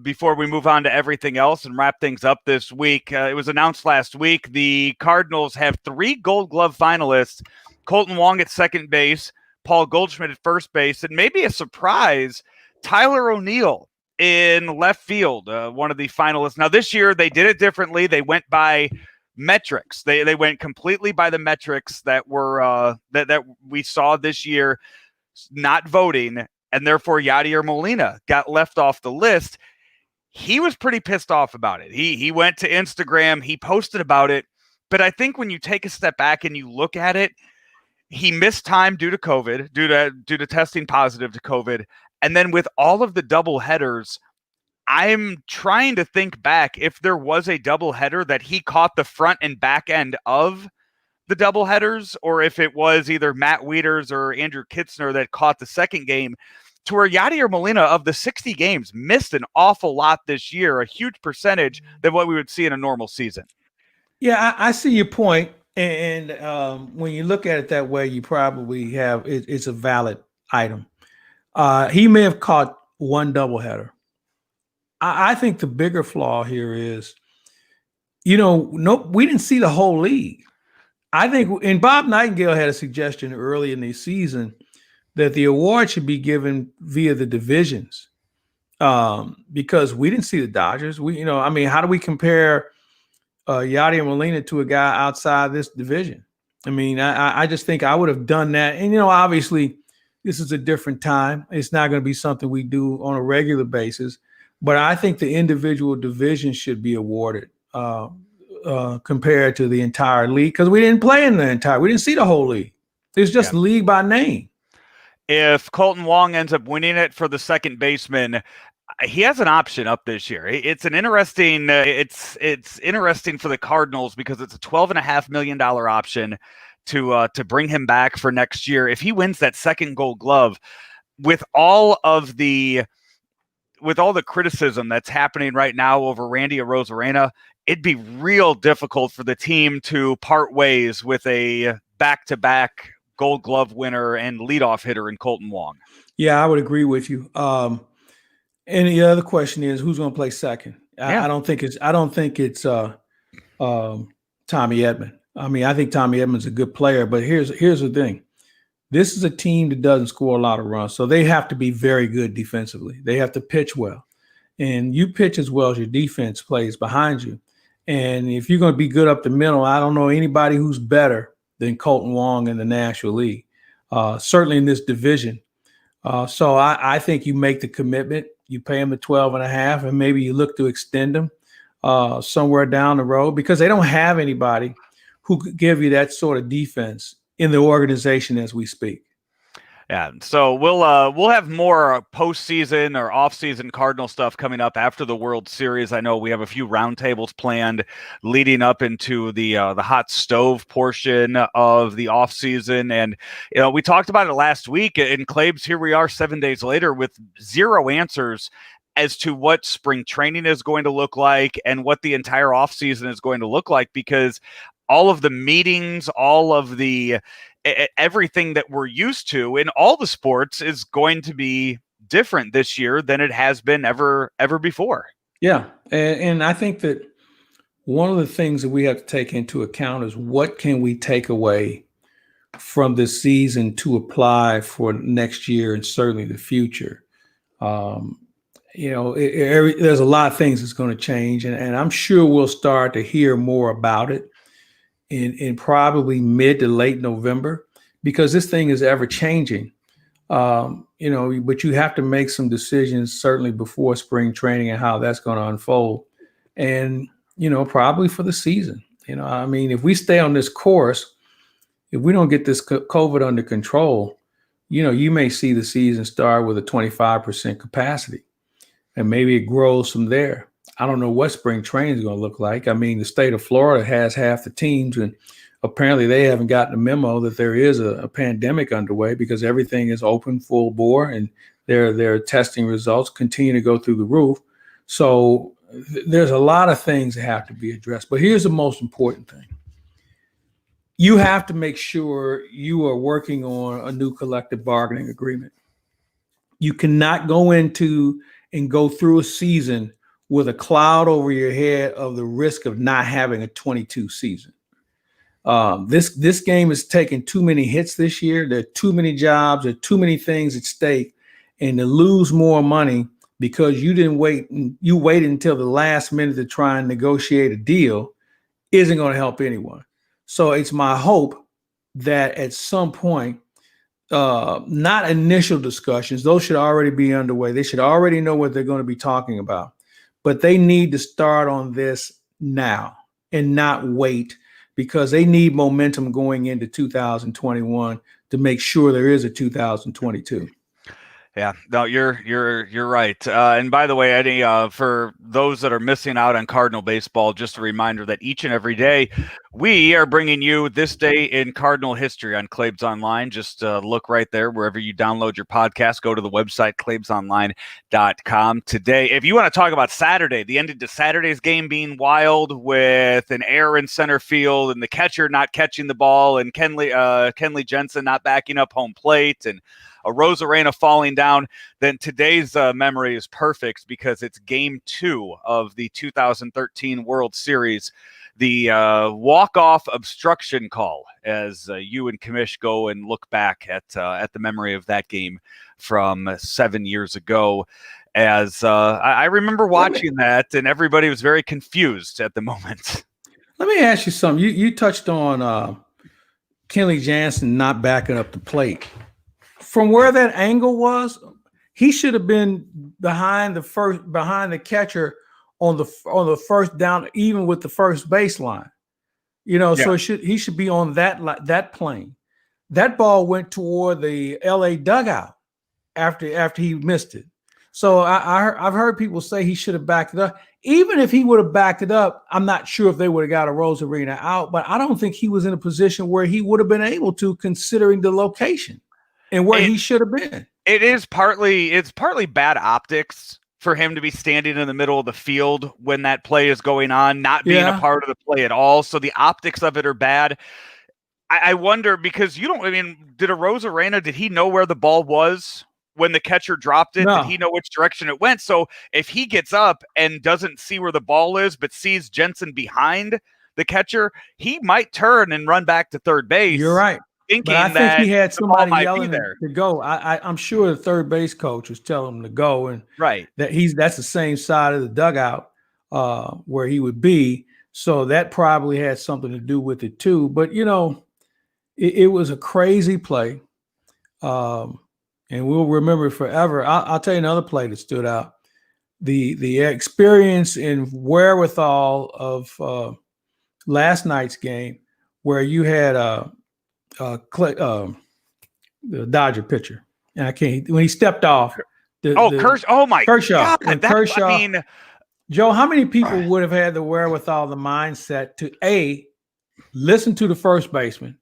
before we move on to everything else and wrap things up this week. It was announced last week the Cardinals have 3 Gold Glove finalists: Colton Wong at second base, Paul Goldschmidt at first base, and maybe a surprise, Tyler O'Neill in left field, one of the finalists. Now, this year they did it differently. They went by metrics. They went completely by the metrics that were that we saw this year, not voting, and therefore Yadier Molina got left off the list. He was pretty pissed off about it. He went to Instagram, he posted about it, but I think when you take a step back and you look at it, he missed time due to COVID, due to testing positive to COVID. And then with all of the double headers, I'm trying to think back if there was a double header that he caught the front and back end of the double headers, or if it was either Matt Wieters or Andrew Kitzner that caught the second game, to where Yadier Molina of the 60 games missed an awful lot this year, a huge percentage than what we would see in a normal season. Yeah, I see your point. And when you look at it that way, you probably have it's a valid item. He may have caught one doubleheader. I think the bigger flaw here is, we didn't see the whole league. I think, and Bob Nightingale had a suggestion early in the season that the award should be given via the divisions, because we didn't see the Dodgers. How do we compare Yadier Molina to a guy outside this division? I just think I would have done that. And, obviously this is a different time. It's not going to be something we do on a regular basis, but I think the individual divisions should be awarded compared to the entire league, because we didn't play in we didn't see the whole league. It's just league by name. If Colton Wong ends up winning it for the second baseman, he has an option up this year. It's an interesting. It's interesting for the Cardinals because it's a $12.5 million option to bring him back for next year. If he wins that second Gold Glove, with all the criticism that's happening right now over Randy Arozarena, it'd be real difficult for the team to part ways with a back-to-back Gold Glove winner and leadoff hitter in Colton Wong. Yeah, I would agree with you. And the other question is, who's going to play second? I don't think it's Tommy Edman. I think Tommy Edman's a good player, but here's the thing. This is a team that doesn't score a lot of runs, so they have to be very good defensively. They have to pitch well, and you pitch as well as your defense plays behind you. And if you're going to be good up the middle, I don't know anybody who's better than Colton Wong in the National League, certainly in this division. So I think you make the commitment, you pay him the 12.5, and maybe you look to extend him somewhere down the road, because they don't have anybody who could give you that sort of defense in the organization as we speak. Yeah, so we'll have more postseason or off-season Cardinal stuff coming up after the World Series. I know we have a few roundtables planned leading up into the hot stove portion of the off-season, and we talked about it last week. In Claibs, here we are 7 days later with zero answers as to what spring training is going to look like and what the entire offseason is going to look like, because all of the meetings, all of the everything that we're used to in all the sports is going to be different this year than it has been ever before. Yeah. And I think that one of the things that we have to take into account is what can we take away from this season to apply for next year and certainly the future. There's a lot of things that's going to change, and I'm sure we'll start to hear more about it in probably mid to late November, because this thing is ever changing. But you have to make some decisions certainly before spring training and how that's going to unfold. And, probably for the season, if we stay on this course, if we don't get this COVID under control, you may see the season start with a 25% capacity, and maybe it grows from there. I don't know what spring training is going to look like. The state of Florida has half the teams, and apparently they haven't gotten a memo that there is a pandemic underway, because everything is open full bore and their testing results continue to go through the roof. So there's a lot of things that have to be addressed. But here's the most important thing. You have to make sure you are working on a new collective bargaining agreement. You cannot go into and go through a season with a cloud over your head of the risk of not having a 22 season. This game is taking too many hits this year. There are too many jobs. There are too many things at stake. And to lose more money because you didn't wait, you waited until the last minute to try and negotiate a deal isn't going to help anyone. So it's my hope that at some point, not initial discussions, those should already be underway. They should already know what they're going to be talking about. But they need to start on this now and not wait, because they need momentum going into 2021 to make sure there is a 2022. Yeah, no, you're right. And by the way, Eddie, for those that are missing out on Cardinal baseball, just a reminder that each and every day we are bringing you This Day in Cardinal History on Claibs Online. Just look right there wherever you download your podcast. Go to the website, claibsonline.com. Today, if you want to talk about Saturday, the end of Saturday's game being wild with an error in center field and the catcher not catching the ball and Kenley Jensen not backing up home plate and a Rosarena falling down, then today's memory is perfect, because it's Game 2 of the 2013 World Series, the walk-off obstruction call, as you and Kamish go and look back at the memory of that game from 7 years ago. As I remember watching that, and everybody was very confused at the moment. Let me ask you something. You touched on Kenley Jansen not backing up the plate. From where that angle was, he should have been behind the catcher on the first down, even with the first baseline. So he should be on that plane. That ball went toward the LA dugout after he missed it. So I've heard people say he should have backed it up. Even if he would have backed it up, I'm not sure if they would have got a Rosarena out, but I don't think he was in a position where he would have been able to, considering the location and where he should have been. It's partly bad optics for him to be standing in the middle of the field when that play is going on, not being a part of the play at all. So the optics of it are bad. I wonder, because did a Rosarena, did he know where the ball was when the catcher dropped it? No. Did he know which direction it went? So if he gets up and doesn't see where the ball is, but sees Jensen behind the catcher, he might turn and run back to third base. You're right. But I think he had somebody yelling to go. I'm sure the third base coach was telling him to go, and right, that's the same side of the dugout where he would be. So that probably had something to do with it too. But, it was a crazy play. And we'll remember it forever. I'll tell you another play that stood out. The experience and wherewithal of last night's game, where you had the Dodger pitcher, and when he stepped off. Kershaw! Oh my Kershaw! God! Kershaw. Joe, how many people would have had the wherewithal, the mindset to A, listen to the first baseman,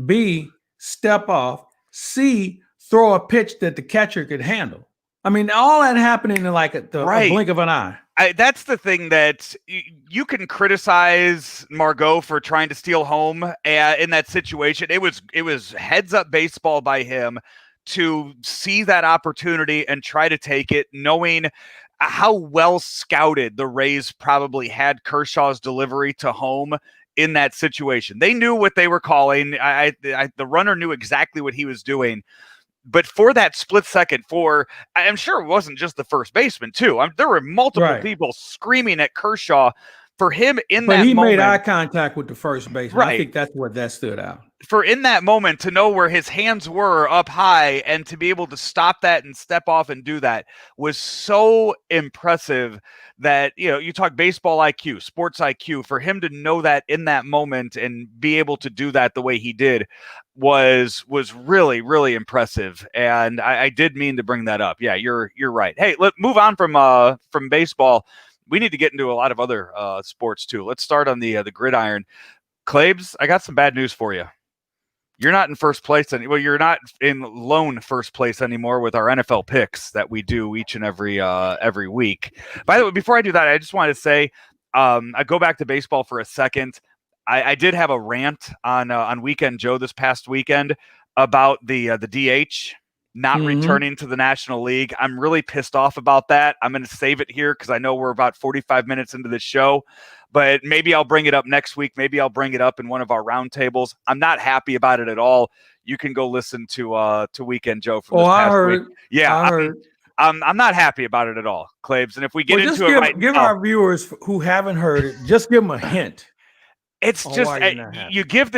B, step off, C, throw a pitch that the catcher could handle? I mean, all that happening in like a blink of an eye. That's the thing that you can criticize Margot for trying to steal home in that situation. It was heads up baseball by him to see that opportunity and try to take it, knowing how well scouted the Rays probably had Kershaw's delivery to home in that situation. They knew what they were calling. The runner knew exactly what he was doing. But for that split second, I'm sure it wasn't just the first baseman too. There were multiple people screaming at Kershaw for him in that moment. But he made eye contact with the first baseman. Right. I think that's what that stood out. For in that moment to know where his hands were up high and to be able to stop that and step off and do that was so impressive that, you talk baseball IQ, sports IQ, for him to know that in that moment and be able to do that the way he did was really, really impressive. And I did mean to bring that up. Yeah, you're right. Hey, let's move on from baseball. We need to get into a lot of other sports too. Let's start on the gridiron. Claibs, I got some bad news for you. You're not in first place anymore. You're not in lone first place anymore with our NFL picks that we do each and every week. By the way, before I do that, I just wanted to say, I go back to baseball for a second. I did have a rant on Weekend Joe this past weekend about the DH not returning to the National League. I'm really pissed off about that. I'm going to save it here because I know we're about 45 minutes into the show, but maybe I'll bring it up next week. Maybe I'll bring it up in one of our roundtables. I'm not happy about it at all. You can go listen to Weekend Joe from this past week. Yeah, I'm not happy about it at all, Claibs. And if we get into it right now, give our viewers who haven't heard it, just give them a hint. It's just you give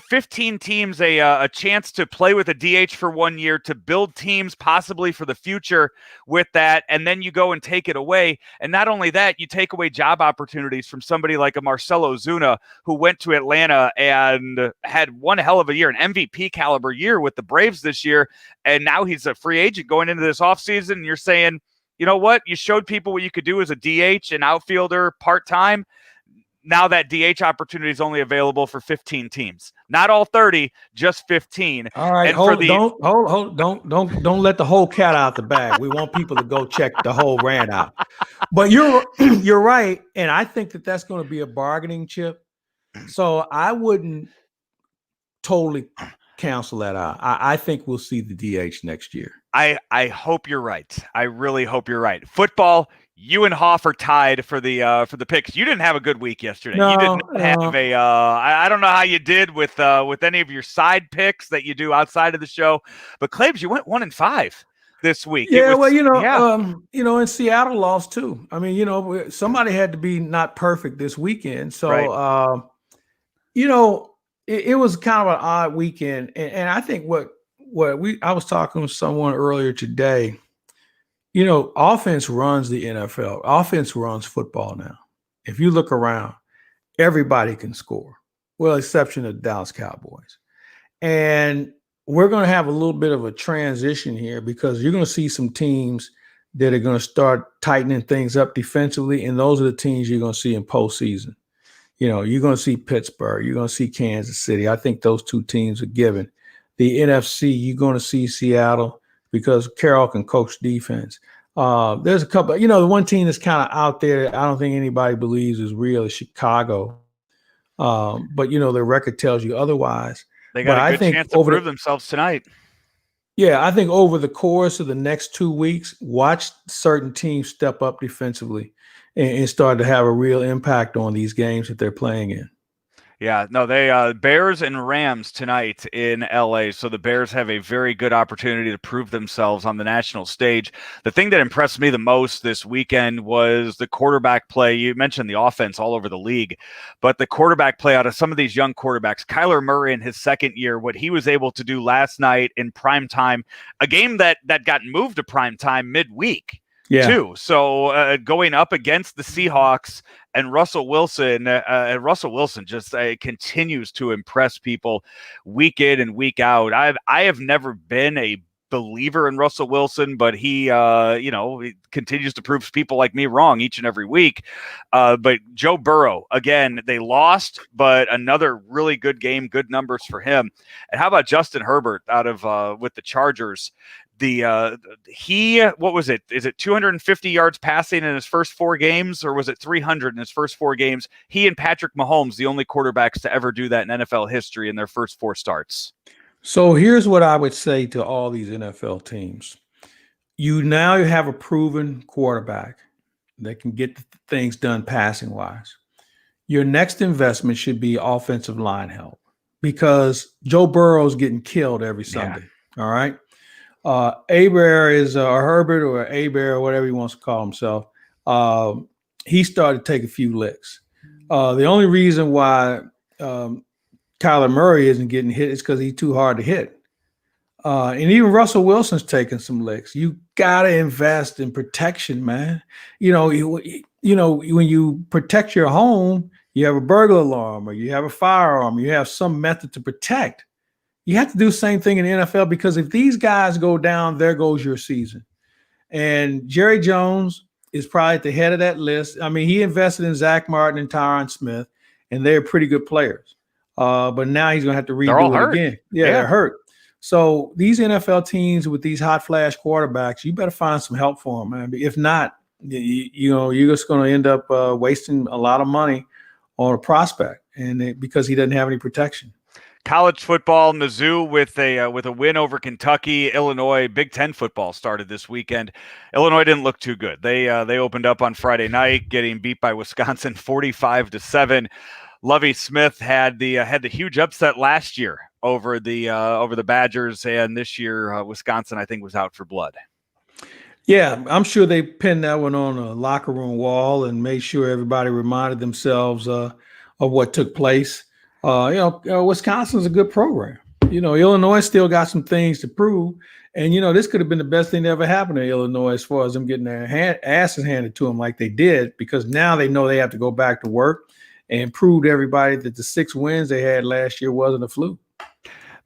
15 teams a chance to play with a DH for 1 year to build teams possibly for the future with that, and then you go and take it away. And not only that, you take away job opportunities from somebody like a Marcelo Zuna who went to Atlanta and had one hell of a year, an MVP caliber year with the Braves this year, and now he's a free agent going into this offseason. And you're saying, you know what? You showed people what you could do as a DH, an outfielder, part-time. Now that DH opportunity is only available for 15 teams, not all 30, just 15. All right, don't let the whole cat out the bag. We want people to go check the whole rant out. But you're right, and I think that's going to be a bargaining chip. So I wouldn't totally cancel that out. I think we'll see the DH next year. I hope you're right. I really hope you're right. Football. You and Hoff are tied for the picks. You didn't have a good week yesterday. You didn't have a. I don't know how you did with any of your side picks that you do outside of the show. But Claibs, you went 1-5 this week. Yeah, and Seattle lost too. I mean, somebody had to be not perfect this weekend. So, right. It was kind of an odd weekend, and I think I was talking with someone earlier today. Offense runs the NFL. Offense runs football now. If you look around, everybody can score, well, exception of Dallas Cowboys. And we're going to have a little bit of a transition here because you're going to see some teams that are going to start tightening things up defensively, and those are the teams you're going to see in postseason. You're going to see Pittsburgh. You're going to see Kansas City. I think those two teams are given. The NFC, you're going to see Seattle, because Carroll can coach defense. There's a couple, the one team that's kind of out there I don't think anybody believes is real is Chicago. But, their record tells you otherwise. They got a good chance to prove themselves tonight. Yeah, I think over the course of the next 2 weeks, watch certain teams step up defensively and start to have a real impact on these games that they're playing in. Yeah, no, they Bears and Rams tonight in LA. So the Bears have a very good opportunity to prove themselves on the national stage. The thing that impressed me the most this weekend was the quarterback play. You mentioned the offense all over the league, but the quarterback play out of some of these young quarterbacks. Kyler Murray in his second year, what he was able to do last night in prime time, a game that got moved to prime time midweek. Yeah. Too. So going up against the Seahawks and Russell Wilson just continues to impress people week in and week out. I have never been a believer in Russell Wilson, but he he continues to prove people like me wrong each and every week. But Joe Burrow, again, they lost, but another really good game, good numbers for him. And how about Justin Herbert out of with the Chargers? What was it? Is it 250 yards passing in his first 4 games, or was it 300 in his first 4 games? He and Patrick Mahomes, the only quarterbacks to ever do that in NFL history in their first 4 starts. So here's what I would say to all these NFL teams. You now have a proven quarterback that can get things done passing wise. Your next investment should be offensive line help, because Joe Burrow's getting killed every Sunday. Yeah. All right. Aber is Herbert or Aber or whatever he wants to call himself. He started to take a few licks. The only reason why Kyler Murray isn't getting hit is because he's too hard to hit. And even Russell Wilson's taking some licks. You got to invest in protection, man. You know, when you protect your home, you have a burglar alarm or you have a firearm, you have some method to protect. You have to do the same thing in the NFL, because if these guys go down, there goes your season. And Jerry Jones is probably at the head of that list. I mean, he invested in Zach Martin and Tyron Smith, and they're pretty good players. But now he's going to have to redo it again. Yeah, they're hurt. So these NFL teams with these hot flash quarterbacks, you better find some help for them, man. If not, you're just going to end up wasting a lot of money on a prospect, and because he doesn't have any protection. College football, Mizzou with a win over Kentucky. Illinois, Big Ten football started this weekend. Illinois didn't look too good. They opened up on Friday night, getting beat by Wisconsin 45-7. Lovie Smith had the huge upset last year over the Badgers, and this year Wisconsin, I think, was out for blood. Yeah, I'm sure they pinned that one on a locker room wall and made sure everybody reminded themselves of what took place. Wisconsin's a good program. Illinois still got some things to prove. And, this could have been the best thing that ever happened to Illinois as far as them getting their asses handed to them like they did, because now they know they have to go back to work and prove to everybody that the 6 wins they had last year wasn't a fluke.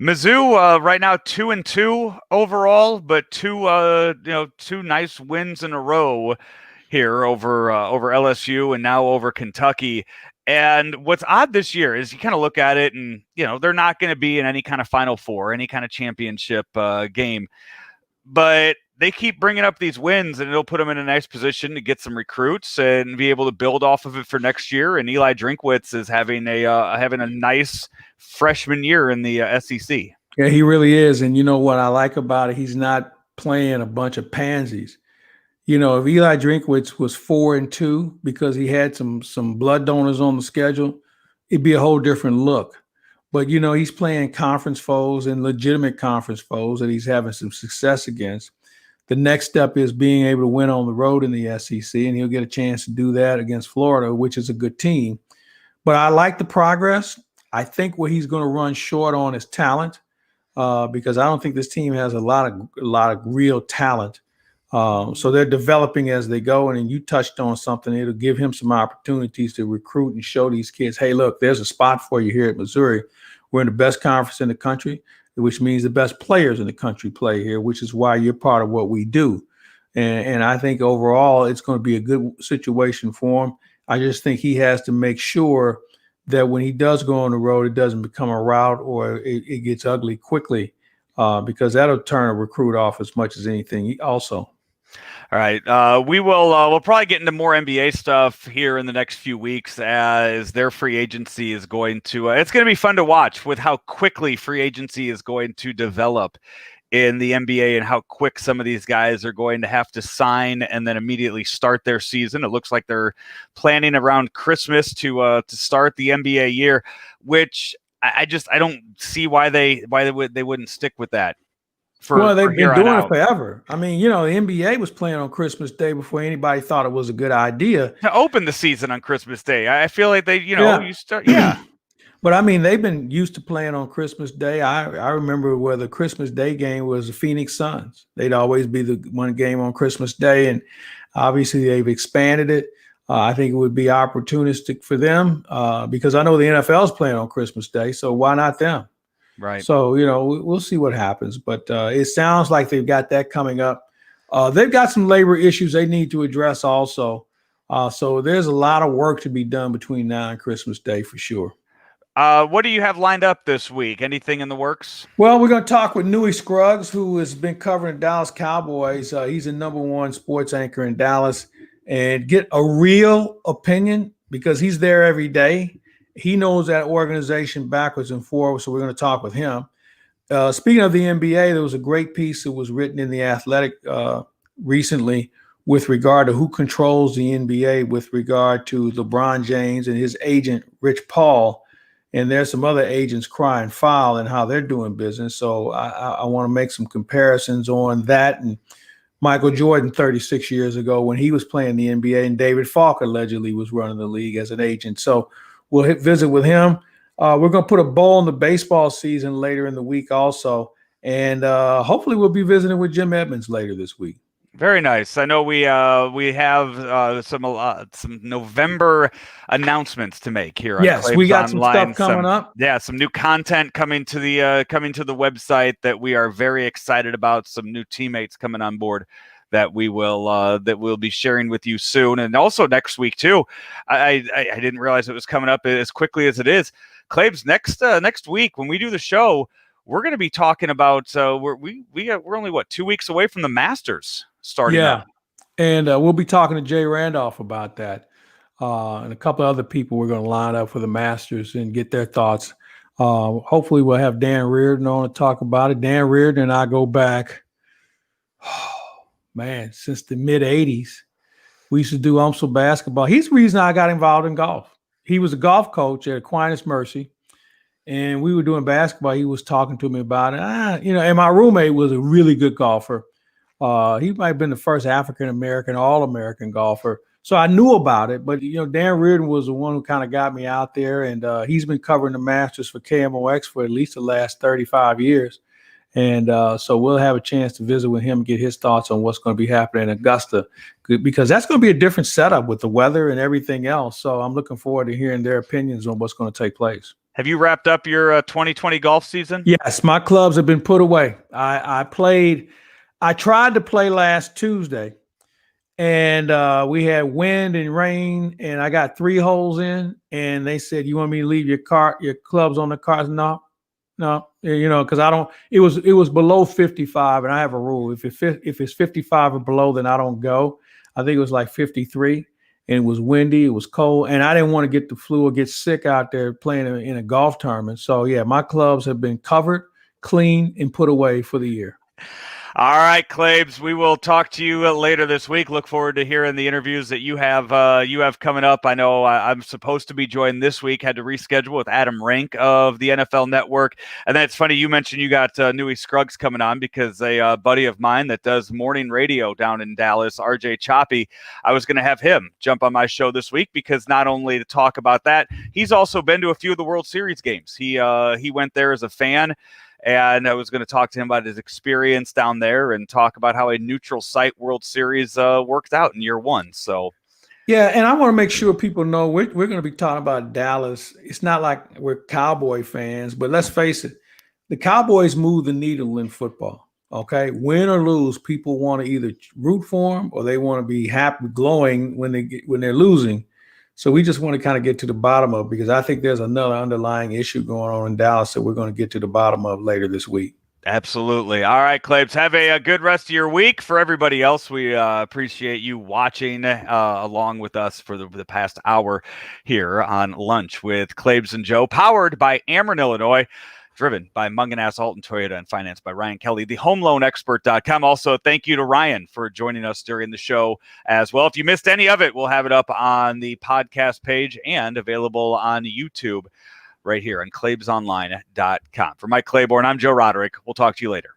Mizzou right now 2-2 overall, but two nice wins in a row here over LSU and now over Kentucky. And what's odd this year is you kind of look at it and, they're not going to be in any kind of Final Four, any kind of championship game. But they keep bringing up these wins, and it'll put them in a nice position to get some recruits and be able to build off of it for next year. And Eli Drinkwitz is having a nice freshman year in the SEC. Yeah, he really is. And what I like about it, he's not playing a bunch of pansies. If Eli Drinkwitz was 4-2 because he had some blood donors on the schedule, it'd be a whole different look. But, he's playing conference foes and legitimate conference foes that he's having some success against. The next step is being able to win on the road in the SEC, and he'll get a chance to do that against Florida, which is a good team. But I like the progress. I think what he's going to run short on is talent, because I don't think this team has a lot of real talent. So they're developing as they go. And then you touched on something. It'll give him some opportunities to recruit and show these kids, hey, look, there's a spot for you here at Missouri. We're in the best conference in the country, which means the best players in the country play here, which is why you're part of what we do. And I think overall it's going to be a good situation for him. I just think he has to make sure that when he does go on the road, it doesn't become a rout or it gets ugly quickly, because that'll turn a recruit off as much as anything also. All right. We'll probably get into more NBA stuff here in the next few weeks, as their free agency is going to, it's going to be fun to watch with how quickly free agency is going to develop in the NBA and how quick some of these guys are going to have to sign and then immediately start their season. It looks like they're planning around Christmas to start the NBA year, which I don't see why they wouldn't stick with that. Well, they've been doing it forever. I mean, the NBA was playing on Christmas Day before anybody thought it was a good idea to open the season on Christmas Day. I feel like they, you start, But I mean, they've been used to playing on Christmas Day. I remember where the Christmas Day game was the Phoenix Suns. They'd always be the one game on Christmas Day, and obviously they've expanded it. I think it would be opportunistic for them because I know the NFL is playing on Christmas Day, so why not them? Right. So, we'll see what happens. But it sounds like they've got that coming up. They've got some labor issues they need to address also. So there's a lot of work to be done between now and Christmas Day for sure. What do you have lined up this week? Anything in the works? Well, we're going to talk with Newy Scruggs, who has been covering Dallas Cowboys. He's the #1 sports anchor in Dallas, and get a real opinion because he's there every day. He knows that organization backwards and forwards, so we're going to talk with him. Speaking of the NBA, there was a great piece that was written in The Athletic recently with regard to who controls the NBA with regard to LeBron James and his agent, Rich Paul. And there's some other agents crying foul and how they're doing business. So I want to make some comparisons on that and Michael Jordan 36 years ago when he was playing the NBA and David Falk allegedly was running the league as an agent. So we'll visit with him. We're going to put a bow on the baseball season later in the week also. And hopefully we'll be visiting with Jim Edmonds later this week. Very nice. I know we have some November announcements to make here. On yes, Claibs we got Online. some stuff coming up. Yeah, some new content coming to the website that we are very excited about. Some new teammates coming on board that we'll be sharing with you soon, and also next week too. I didn't realize it was coming up as quickly as it is. Claibs, next week when we do the show, we're going to be talking about we're only 2 weeks away from the Masters starting up. And we'll be talking to Jay Randolph about that. And a couple of other people we're going to line up for the Masters and get their thoughts. Hopefully we'll have Dan Reardon on to talk about it. Dan Reardon and I go back, since the mid-'80s. We used to do UMSL basketball. He's the reason I got involved in golf. He was a golf coach at Aquinas Mercy. And we were doing basketball. He was talking to me about it. And my roommate was a really good golfer. He might have been the first African-American, all-American golfer. So I knew about it. But, Dan Reardon was the one who kind of got me out there. And he's been covering the Masters for KMOX for at least the last 35 years. And so we'll have a chance to visit with him and get his thoughts on what's going to be happening in Augusta, because that's going to be a different setup with the weather and everything else. So I'm looking forward to hearing their opinions on what's going to take place. Have you wrapped up your 2020 golf season? Yes, my clubs have been put away. I tried to play last Tuesday, and we had wind and rain, and I got 3 holes in, and they said, "You want me to leave your clubs on the cart?" No, because it was below 55, and I have a rule. If it's 55 or below, then I don't go. I think it was like 53. And it was windy, it was cold, and I didn't want to get the flu or get sick out there playing in a golf tournament. So, yeah, my clubs have been covered, cleaned, and put away for the year. All right, Claibs, we will talk to you later this week. Look forward to hearing the interviews that you have coming up. I know I'm supposed to be joined this week. Had to reschedule with Adam Rank of the NFL Network. And that's funny. You mentioned you got Newy Scruggs coming on because a buddy of mine that does morning radio down in Dallas, RJ Choppy, I was going to have him jump on my show this week because not only to talk about that, he's also been to a few of the World Series games. He went there as a fan. And I was going to talk to him about his experience down there and talk about how a neutral site World Series worked out in year 1. So, yeah, and I want to make sure people know we're going to be talking about Dallas. It's not like we're Cowboy fans, but let's face it, the Cowboys move the needle in football. Okay, win or lose, people want to either root for them or they want to be happy, glowing when they're losing. So we just want to kind of get to the bottom of it because I think there's another underlying issue going on in Dallas that we're going to get to the bottom of later this week. Absolutely. All right, Claibs, have a good rest of your week. For everybody else, we appreciate you watching along with us for the past hour here on Lunch with Claibs and Joe, powered by Ameren, Illinois. driven by Munganass Alton Toyota and financed by Ryan Kelly, the homeloanexpert.com. Also, thank you to Ryan for joining us during the show as well. If you missed any of it, we'll have it up on the podcast page and available on YouTube right here on claibsonline.com. For Mike Claiborne, I'm Joe Roderick. We'll talk to you later.